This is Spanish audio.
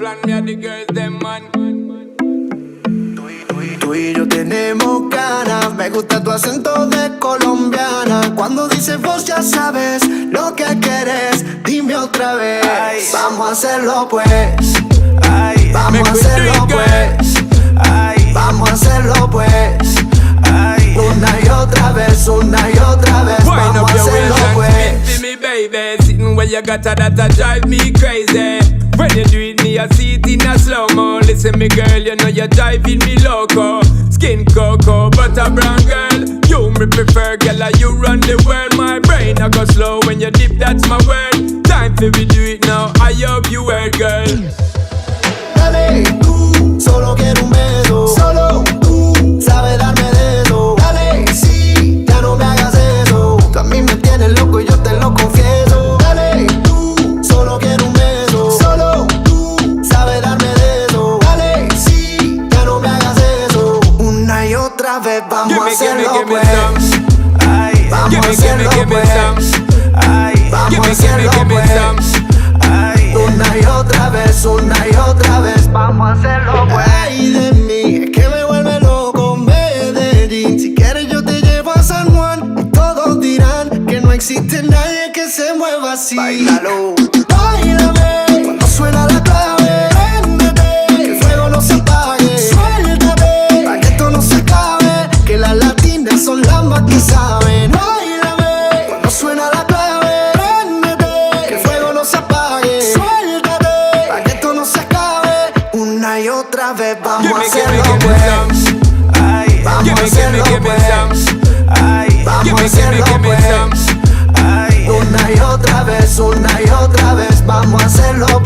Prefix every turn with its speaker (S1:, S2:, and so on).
S1: plan, me and the girls, them man.
S2: Tú y yo tenemos ganas, me gusta tu acento de colombiana. Cuando dices vos ya sabes lo que quieres, dime otra vez. Ay, vamos a hacerlo pues. Ay, vamos a hacerlo pues. Ay, vamos a hacerlo pues. Ay, una y otra vez, una y otra vez. Vamos a hacerlo pues.
S1: Me baby, sitting where you got that drive me crazy. When you do it, me I see it in a slow-mo. Listen me girl, you know you're driving me loco. Skin cocoa, butter brown girl. You me prefer, girl, you run the world. My brain I go slow when you dip, that's my word. Time for we do it now, I hope you heard, girl.
S2: Dale, tú, solo quiero un beso. Solo tú, sabes darme dedo. Dale, sí, ya no me hagas eso. Tú a mí me tienes loco y yo te lo confieso. Dale, tú, solo quiero un beso. Solo tú, sabes darme dedo. Dale, sí, ya no me hagas eso. Una y otra vez vamos a hacerlo pues. Ay, vamos a hacerlo pues. Ay, vamos a hacerlo pues. Ay, una y otra vez, vamos a hacerlo pues. Ay, de mí, es que me vuelve loco Medellín. Si quieres yo te llevo a San Juan y todos dirán que no existe nadie que se mueva así. Báilalo, báilame, cuando suena la clave. Préndete, que el fuego no se apague. Suéltate, para que esto no se acabe, que las latinas son las más que saben. Báilame, cuando suena la clave. Préndete, que el fuego no se apague. Suéltate, para que esto no se acabe. Una y otra vez vamos a hacerlo pues. Ay, vamos a hacerlo pues. Ay, vamos a hacerlo pues. Ay, una y otra vez, vamos a hacerlo